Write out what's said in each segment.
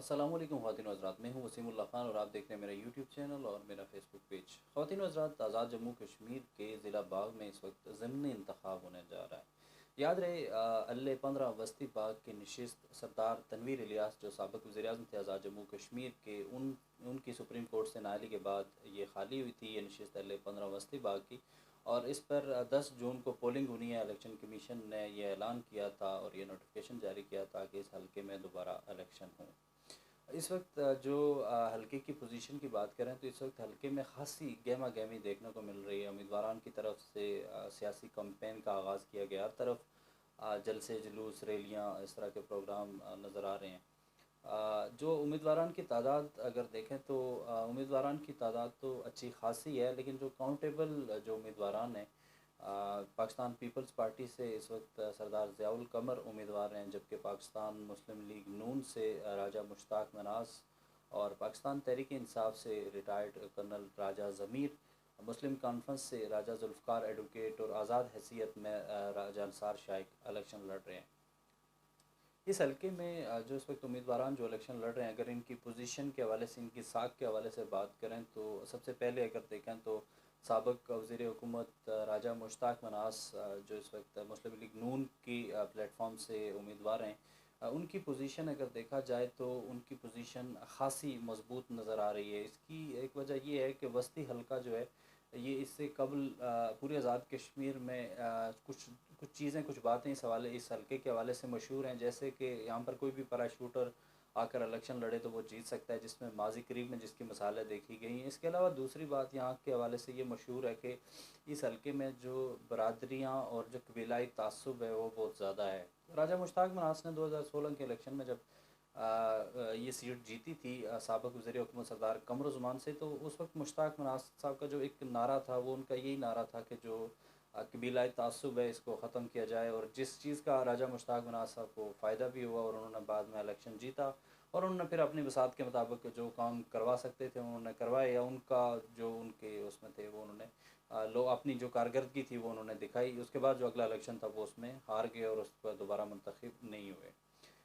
अस्सलाम वालेकुम ख़वातीन व हज़रात, मैं हूं वसीमुल्लाह ख़ान और आप देख रहे हैं मेरा यूट्यूब चैनल और मेरा फेसबुक पेज। ख़वातीन व हज़रात, आज़ाद जम्मू कश्मीर के ज़िला बाग में इस वक्त ज़मीनी इंतखाब होने जा रहा है। याद रहे अल्ले 15 वस्ती बाग की नशिस्त सरदार तनवीर इलियास जो साबिक़ वज़ीर-ए-आज़म थे आज़ाद जम्मू कश्मीर के, उनकी सुप्रीम कोर्ट से नाअहली के बाद ये खाली हुई थी, ये नशिस्त अल्ले 15 वस्ती बाग की। और इस पर 10 जून को पोलिंग होनी है। इलेक्शन कमीशन ने यह ऐलान किया था और ये नोटिफिकेशन जारी किया था कि इस हल्के में दोबारा इलेक्शन हों। इस वक्त जो हल्के की पोजीशन की बात करें तो इस वक्त हल्के में खासी गहमा गहमी देखने को मिल रही है। उम्मीदवारों की तरफ से सियासी कैंपेन का आगाज़ किया गया, हर तरफ जलसे जुलूस रैलियाँ इस तरह के प्रोग्राम नज़र आ रहे हैं। जो उम्मीदवारान की तादाद अगर देखें तो उम्मीदवारान की तादाद तो अच्छी खासी है, लेकिन जो काउंटेबल जो उम्मीदवारान हैं, पाकिस्तान पीपल्स पार्टी से इस वक्त सरदार ज़ियाउल कमर उम्मीदवार हैं, जबकि पाकिस्तान मुस्लिम लीग नून से राजा मुश्ताक मनास और पाकिस्तान तहरीक इंसाफ से रिटायर्ड कर्नल राजा ज़मीर, मुस्लिम कॉन्फ्रेंस से राजा जुल्फ़कार एडवोकेट और आज़ाद हैसियत में राजा अंसार शाइक इलेक्शन लड़ रहे हैं। इस हल्के में जो इस वक्त उम्मीदवार जो इलेक्शन लड़ रहे हैं, अगर इनकी पोजीशन के हवाले से, इनकी साख के हवाले से बात करें तो सबसे पहले अगर देखें तो साबिक़ वज़ीर हुकूमत राजा मुश्ताक मनास जो इस वक्त मुस्लिम लीग नून की प्लेटफॉर्म से उम्मीदवार हैं, उनकी पोजीशन अगर देखा जाए तो उनकी पोजीशन ख़ासी मज़बूत नज़र आ रही है। इसकी एक वजह ये है कि वस्ती हल्का जो है, ये इससे कबल पूरे आज़ाद कश्मीर में कुछ कुछ चीज़ें, कुछ बातें इस हल्के के हवाले से मशहूर हैं, जैसे कि यहाँ पर कोई भी पैराशूटर आकर इलेक्शन लड़े तो वो जीत सकता है, जिसमें माजी करीब में जिसकी मिसालें देखी गई हैं। इसके अलावा दूसरी बात यहाँ के हवाले से ये मशहूर है कि इस हल्के में जो बरादरियाँ और जो कबीलाई तासुब है वो बहुत ज़्यादा है। राजा मुश्ताक मनास ने 2016 के इलेक्शन में जब ये सीट जीती थी साबिक़ वज़ीर हुकूमत सरदार कमरुज़्ज़मान से, तो उस वक्त मुश्ताक मनास साहब का जो एक नारा था, वो उनका यही नारा था कि जो कबीलाई तासुब है इसको ख़त्म किया जाए। और जिस चीज़ का राजा मुश्ताक मनास साहब को फ़ायदा भी हुआ और उन्होंने बाद में इलेक्शन जीता और उन्होंने फिर अपनी वसात के मुताबिक जो काम करवा सकते थे उन्होंने करवाए, या उनका जो उनके उसमें थे वो उन्होंने लो अपनी जो कारकर्दगी थी वो उन्होंने दिखाई। उसके बाद जो अगला इलेक्शन था वो उसमें हार गए और उस पर दोबारा मुंतखब नहीं हुए।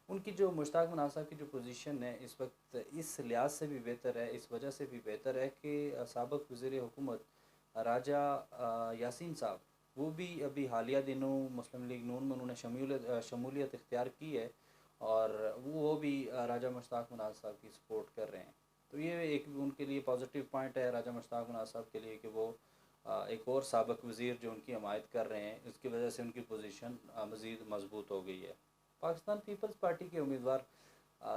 उनकी जो मुश्ताक मनास साहब की जो पोजीशन है इस वक्त इस लिहाज से भी बेहतर है, इस वजह से भी बेहतर है कि साबिक़ वज़ीर हुकूमत राजा यासीन साहब, वो भी अभी हालिया दिनों मुस्लिम लीग नून में उन्होंने शमूलियत इख्तियार की है और वो भी राजा मुश्ताक मनास साहब की सपोर्ट कर रहे हैं। तो ये एक उनके लिए पॉजिटिव पॉइंट है राजा मुश्ताक मनास साहब के लिए कि वो एक और साबिक़ वज़ीर जो उनकी हमायत कर रहे हैं, इसकी वजह से उनकी पोजीशन मज़ीद मजबूत हो गई है। पाकिस्तान पीपल्स पार्टी के उम्मीदवार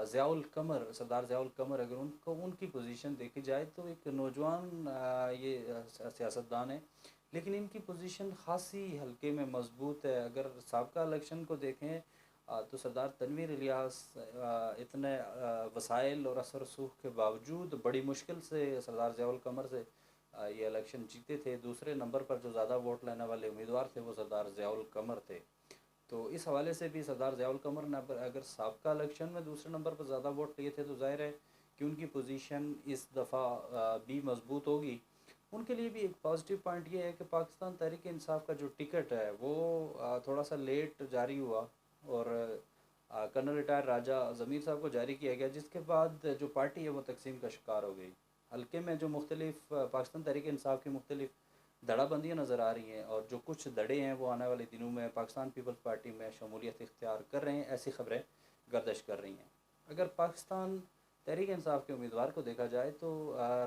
ज़ियाउल कमर, सरदार ज़ियाउल कमर, अगर उनको उनकी पोजीशन देखी जाए तो एक नौजवान ये सियासतदान है, लेकिन इनकी पोजीशन खासी हल्के में मजबूत है। अगर साबका इलेक्शन को देखें तो सरदार तनवीर इलियास इतने वसाइल और असर रसूख के बावजूद बड़ी मुश्किल से सरदार ज़ियाउल कमर से ये इलेक्शन जीते थे। दूसरे नंबर पर जो ज़्यादा वोट लेने वाले उम्मीदवार थे वो सरदार ज़ियाउल कमर थे। तो इस हवाले से भी सरदार ज़ियाउल कमर ने अगर साबका इलेक्शन में दूसरे नंबर पर ज़्यादा वोट लिए थे तो ज़ाहिर है कि उनकी पोजीशन इस दफ़ा भी मजबूत होगी। उनके लिए भी एक पॉजिटिव पॉइंट ये है कि पाकिस्तान तहरीक इंसाफ का जो टिकट है वो थोड़ा सा लेट जारी हुआ और कर्नल रिटायर राजा ज़मीर साहब को जारी किया गया, जिसके बाद जो पार्टी है वो तकसीम का शिकार हो गई। हल्के में जो मुख्तलिफ पाकिस्तान तहरीक इंसाफ की मुख्तलिफ धड़ाबंदियाँ नज़र आ रही हैं और जो कुछ धड़े हैं वो आने वाले दिनों में पाकिस्तान पीपल्स पार्टी में शमूलियत इख्तियार कर रहे हैं, ऐसी ख़बरें गर्दिश कर रही हैं। अगर पाकिस्तान तहरीक इंसाफ के उम्मीदवार को देखा जाए तो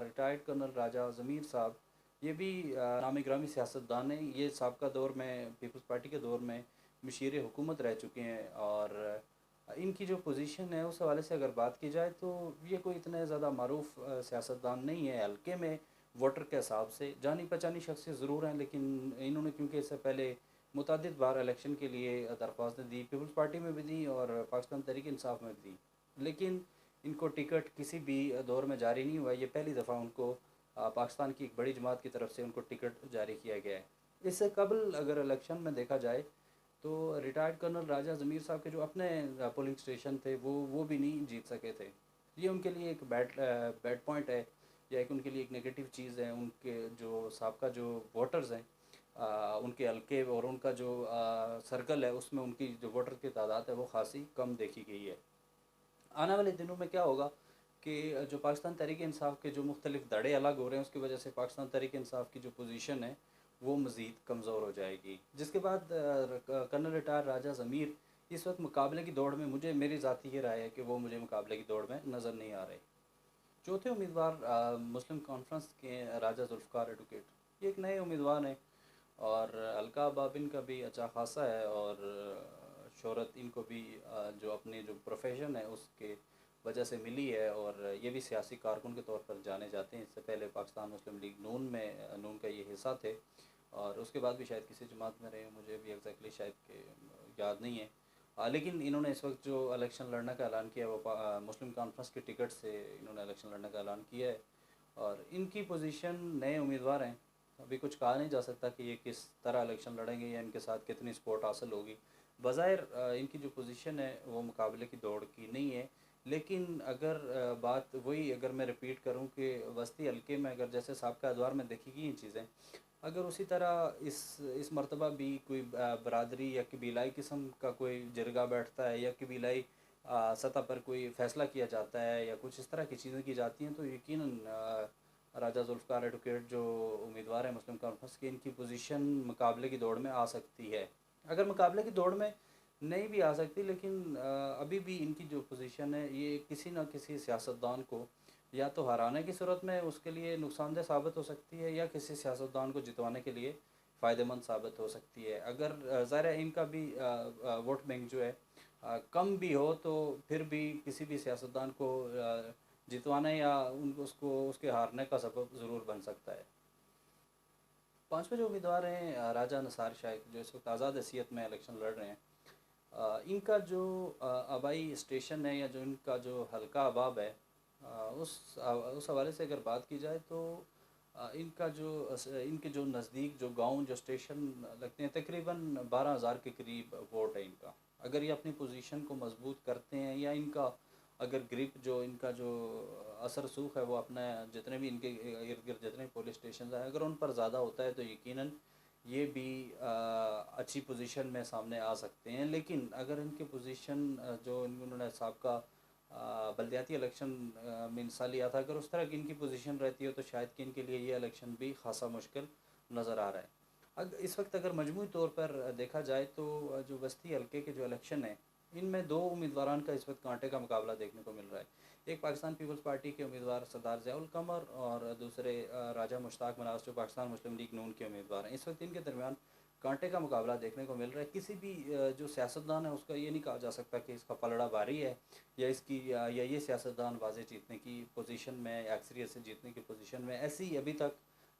रिटायर्ड कर्नल राजा ज़मीर साहब, ये भी नामी ग्रामी सियासतदान हैं। ये सबका दौर में पीपल्स पार्टी के दौर में मशीर हुकूमत रह चुके हैं और इनकी जो पोजीशन है उस हवाले से अगर बात की जाए तो ये कोई इतने ज़्यादा मरूफ सियासतदान नहीं है हल्के में। वोटर के हिसाब से जानी पहचानी शख्सियत ज़रूर हैं, लेकिन इन्होंने क्योंकि इससे पहले मुतअद्दिद बार इलेक्शन के लिए दरख्वास्तें दी, पीपल्स पार्टी में भी दी और पाकिस्तान तहरीक इंसाफ में भी दी, लेकिन इनको टिकट किसी भी दौर में जारी नहीं हुआ। ये पहली दफ़ा उनको पाकिस्तान की एक बड़ी जमात की तरफ से उनको टिकट जारी किया गया है। इससे कबल अगर इलेक्शन में देखा जाए तो रिटायर्ड कर्नल राजा ज़मीर साहब के जो अपने पोलिंग स्टेशन थे वो भी नहीं जीत सके थे। ये उनके लिए एक बैड पॉइंट है या एक उनके लिए एक नेगेटिव चीज़ है। उनके जो साबका जो वोटर्स हैं उनके हल्के और उनका जो सर्कल है उसमें उनकी जो वोटर की तादाद है वो खासी कम देखी गई है। आने वाले दिनों में क्या होगा कि जो पाकिस्तान तहरीक इंसाफ के जो मुख्तलिफ दड़े अलग हो रहे हैं, उसकी वजह से पाकिस्तान तहरीक इंसाफ की जो पोजीशन है वो मज़ीद कमज़ोर हो जाएगी। जिसके बाद कर्नल रिटायर राजा ज़मीर इस वक्त मुकाबले की दौड़ में, मुझे मेरी ज़ाती ये राय है कि वो मुझे मुकाबले की दौड़ में नज़र नहीं आ रहे। चौथे उम्मीदवार मुस्लिम कॉन्फ्रेंस के राजा जुल्फ़िकार एडवोकेट, ये एक नए उम्मीदवार हैं और हल्का अबाब इनका भी अच्छा खासा है और शोहरत इनको भी जो अपनी जो प्रोफेशन है उसके वजह से मिली है और ये भी सियासी कारकुन के तौर पर जाने जाते हैं। इससे पहले पाकिस्तान मुस्लिम लीग नून में नून का ये हिस्सा थे और उसके बाद भी शायद किसी जमात में रहे, मुझे भी एग्जैक्टली शायद के याद नहीं है। लेकिन इन्होंने इस वक्त जो इलेक्शन लड़ने का ऐलान किया है वो मुस्लिम कॉन्फ्रेंस के टिकट से इन्होंने इलेक्शन लड़ने का ऐलान किया है और इनकी पोजीशन, नए उम्मीदवार हैं, अभी कुछ कहा नहीं जा सकता कि ये किस तरह इलेक्शन लड़ेंगे या इनके साथ कितनी सपोर्ट हासिल होगी। बज़ाहिर इनकी जो पोजीशन है वो मुकाबले की दौड़ की नहीं है, लेकिन अगर बात वही अगर मैं रिपीट करूं कि वस्ती हल्के में अगर जैसे साबका अदवार में देखी गई चीज़ें, अगर उसी तरह इस मरतबा भी कोई बरादरी या कबीलाई किस्म का कोई जरगा बैठता है या कबीलाई सतह पर कोई फ़ैसला किया जाता है या कुछ इस तरह की चीज़ें की जाती हैं तो यकीनन राजा जुल्फ़िकार एडवोकेट जो उम्मीदवार है मुस्लिम कॉन्फ्रेंस के, इनकी पोजीशन मुकाबले की दौड़ में आ सकती है। अगर मुकाबले की दौड़ में नहीं भी आ सकती, लेकिन अभी भी इनकी जो पोजीशन है ये किसी न किसी सियासतदान को या तो हराने की सूरत में उसके लिए नुकसानदेह साबित हो सकती है या किसी सियासतदान को जितवाने के लिए फ़ायदेमंद साबित हो सकती है। अगर ज़ाहिर है इनका भी वोट बैंक जो है कम भी हो तो फिर भी किसी भी सियासतदान को जितवाने या उनको उसको उसके हारने का सबब ज़रूर बन सकता है। पांचवें जो उम्मीदवार हैं राजा निसार शाह, जो इस वक्त आज़ाद हैसियत में इलेक्शन लड़ रहे हैं, इनका जो आबाई स्टेशन है या जो इनका जो हल्का अबाब है, उस हवाले से अगर बात की जाए तो इनका जो इनके जो नज़दीक जो गांव जो स्टेशन लगते हैं तकरीबन 12,000 के करीब वोट है इनका। अगर ये अपनी पोजीशन को मजबूत करते हैं या इनका अगर ग्रिप जो इनका जो असर सूख है वो अपना जितने भी इनके इर्द गिर्द जितने पुलिस स्टेशन है अगर उन पर ज़्यादा होता है तो यकीनन ये भी अच्छी पोजीशन में सामने आ सकते हैं। लेकिन अगर इनकी पोजीशन जो इन्होंने सबका बल्दियाती इलेक्शन में हिस्सा लिया था, अगर उस तरह की इनकी पोजीशन रहती है तो शायद कि इनके लिए ये इलेक्शन भी खासा मुश्किल नज़र आ रहा है। इस वक्त अगर मजमूई तौर पर देखा जाए तो जो बस्ती हल्के के जो इलेक्शन है इनमें दो उम्मीदवारान का इस वक्त कांटे का मुकाबला देखने को मिल रहा है। एक पाकिस्तान पीपल्स पार्टी के उम्मीदवार सरदार ज़ियाउल कमर और दूसरे राजा मुश्ताक मनास जो पाकिस्तान मुस्लिम लीग नून के उम्मीदवार हैं। इस वक्त इनके दरमियान कांटे का मुकाबला देखने को मिल रहा है। किसी भी जो सियासतदान है उसका ये नहीं कहा जा सकता कि इसका पलड़ा भारी है या इसकी या ये सियासतदान वाज़े जीतने की पोजीशन में या अक्सरियत से जीतने की पोजीशन में, ऐसी अभी तक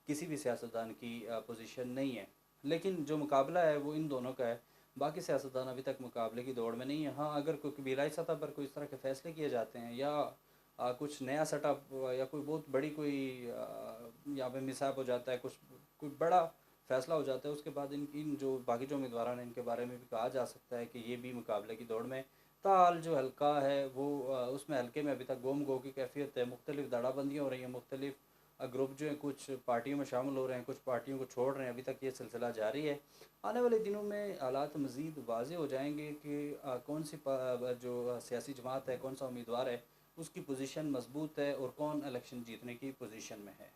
किसी भी सियासतदान की पोजीशन नहीं है। लेकिन जो मुकाबला है वो इन दोनों का है। बाकी सियासतदान अभी तक मुकाबले की दौड़ में नहीं है। हाँ, अगर कोई कबीलाई सतह पर कोई इस तरह के फ़ैसले किए जाते हैं या कुछ नया सेटअप या कोई बहुत बड़ी कोई यहाँ पे मिसहैप हो जाता है, कुछ कोई बड़ा फ़ैसला हो जाता है, उसके बाद इन जो बाकी जो उम्मीदवार हैं इनके बारे में भी कहा जा सकता है कि ये भी मुकाबले की दौड़ में। ताल जो हल्का है वो उसमें हल्के में अभी तक गुम गो की कैफियत है, मुख्तलिफ दड़ाबंदियाँ हो रही हैं, मुख्तलिफ ग्रुप जो हैं कुछ पार्टियों में शामिल हो रहे हैं, कुछ पार्टियों को छोड़ रहे हैं, अभी तक ये सिलसिला जारी है। आने वाले दिनों में हालात मज़ीद वाज़े हो जाएंगे कि कौन सी जो सियासी जमात है, कौन सा उम्मीदवार है उसकी पोजीशन मजबूत है और कौन इलेक्शन जीतने की पोजीशन में है।